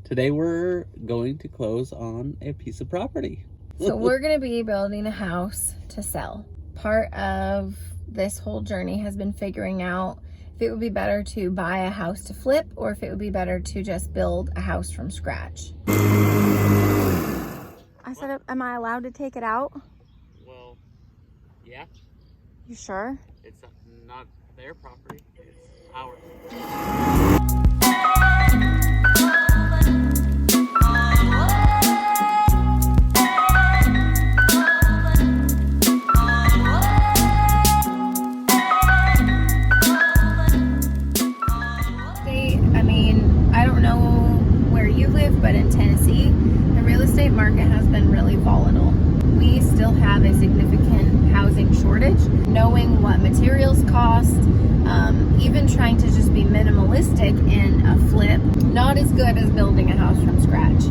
Today we're going to close on a piece of property. So we're going to be building a house to sell. Part of this whole journey has been figuring out if it would be better to buy a house to flip or if it would be better to just build a house from scratch. I said, am I allowed to take it out? Well, yeah. You sure? It's not their property, it's ours. I don't know where you live, but in Tennessee, the real estate market has been really volatile. We still have a significant housing shortage. Knowing what materials cost, even trying to just be minimalistic in a flip, not as good as building a house from scratch.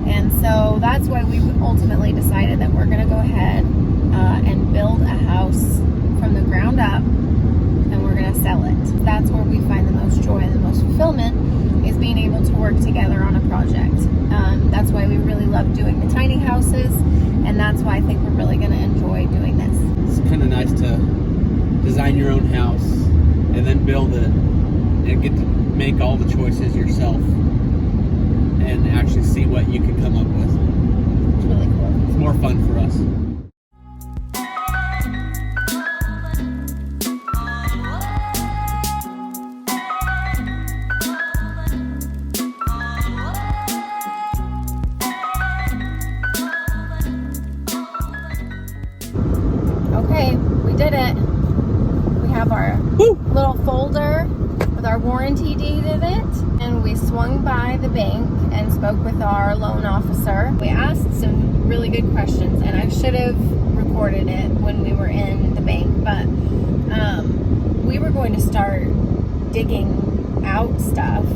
And so that's why we ultimately decided that we're going to go ahead and build a house from the ground up, and we're going to sell it. That's where we find the most joy and the most fulfillment, is being able to work together on a project. That's why we really love doing the tiny houses, and that's why I think we're really going to enjoy doing this. It's kind of nice to design your own house and then build it and get to make all the choices yourself and actually see what you can come up with. It's really cool. It's more fun for us. Okay, we did it. We have our little folder with our warranty deed in it, and we swung by the bank and spoke with our loan officer. We asked some really good questions, and I should have recorded it when we were in the bank, but we were going to start digging out stuff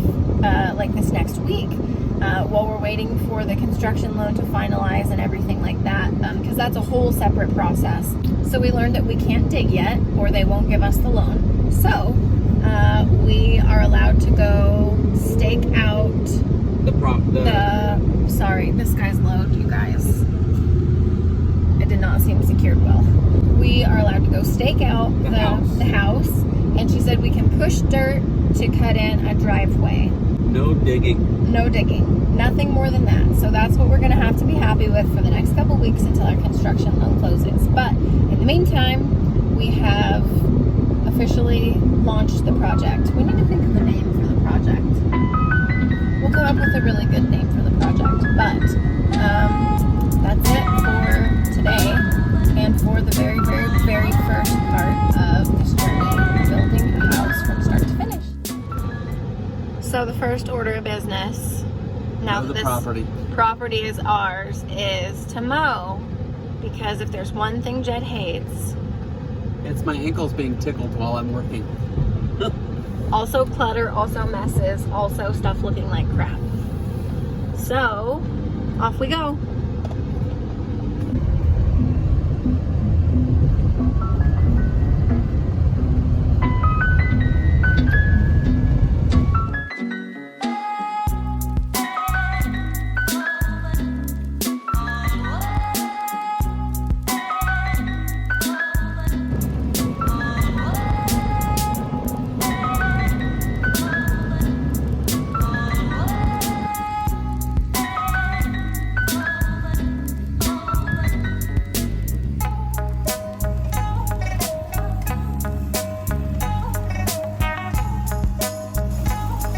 like this next week while we're waiting for the construction loan to finalize and everything like that, because that's a whole separate process. So we learned that we can't dig yet, or they won't give us the loan. So we are allowed to go stake out sorry, this guy's load, you guys. It did not seem secured well. We are allowed to go stake out the house, and she said we can push dirt to cut in a driveway. No digging. No digging. Nothing more than that. So that's what we're going to have to be happy with for the next couple weeks until our construction loan closes. But in the meantime, we have officially launched the project. We need to think of a name for the project. We'll come up with a really good name for the project. But that's it for today and for the very, very, very first part of this journey, building a house from start to finish. So the first order of business, now that this property is ours, is to mow, because if there's one thing Jed hates, it's my ankles being tickled while I'm working. also clutter, also messes, also stuff looking like crap. So off we go.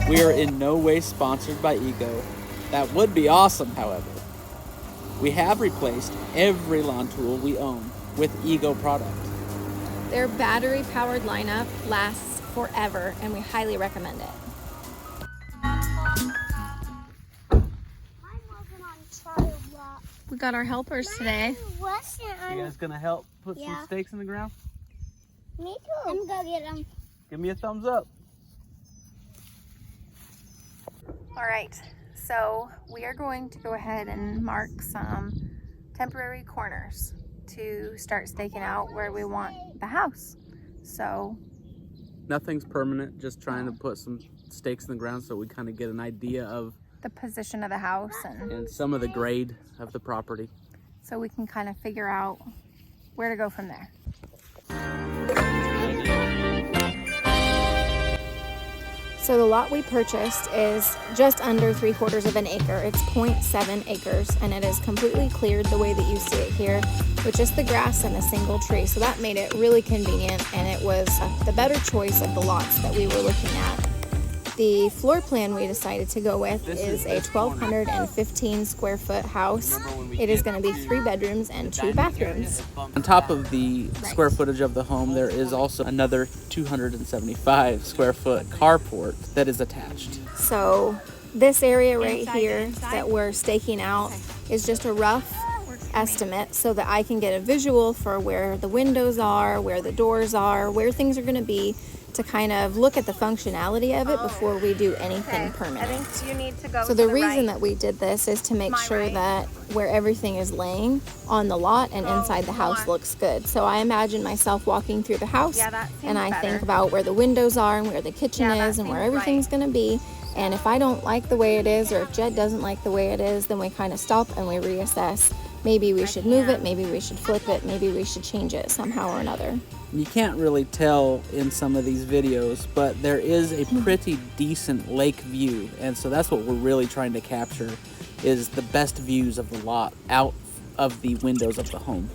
We are in no way sponsored by Ego. That would be awesome, however. We have replaced every lawn tool we own with Ego product. Their battery-powered lineup lasts forever, and we highly recommend it. We got our helpers today. You guys gonna help put some stakes in the ground? Me too. I'm gonna get them. Give me a thumbs up. All right, so we are going to go ahead and mark some temporary corners to start staking out where we want the house. So nothing's permanent, just trying to put some stakes in the ground so we kind of get an idea of the position of the house and some of the grade of the property. so we can kind of figure out where to go from there. So the lot we purchased is just under 3/4 of an acre. It's 0.7 acres, and it is completely cleared the way that you see it here, with just the grass and a single tree. So that made it really convenient, and it was the better choice of the lots that we were looking at. The floor plan we decided to go with is a 1,215 square foot house. It is going to be 3 bedrooms and 2 bathrooms. On top of the square footage of the home, there is also another 275 square foot carport that is attached. So this area right here that we're staking out is just a rough estimate so that I can get a visual for where the windows are, where the doors are, where things are going to be, to kind of look at the functionality of it before we do anything permanent. I think you need to go So the reason that we did this is to make sure that where everything is laying on the lot and inside the house looks good. So I imagine myself walking through the house and I think about where the windows are and where the kitchen is and where everything's going to be. And if I don't like the way it is, or if Jed doesn't like the way it is, then we kind of stop and we reassess. Maybe we should move it, maybe we should flip it, maybe we should change it somehow or another. You can't really tell in some of these videos, but there is a pretty decent lake view, and so that's what we're really trying to capture, is the best views of the lot out of the windows of the home.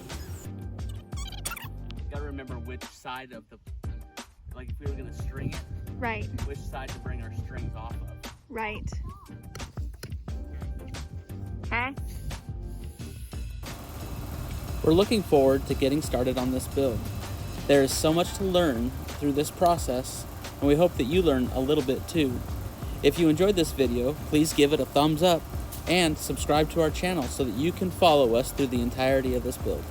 You gotta remember which side of the, like if we were gonna string it, Right, which side to bring our strings off of. right. Okay. We're looking forward to getting started on this build. There is so much to learn through this process, and we hope that you learn a little bit too. If you enjoyed this video, please give it a thumbs up and subscribe to our channel so that you can follow us through the entirety of this build.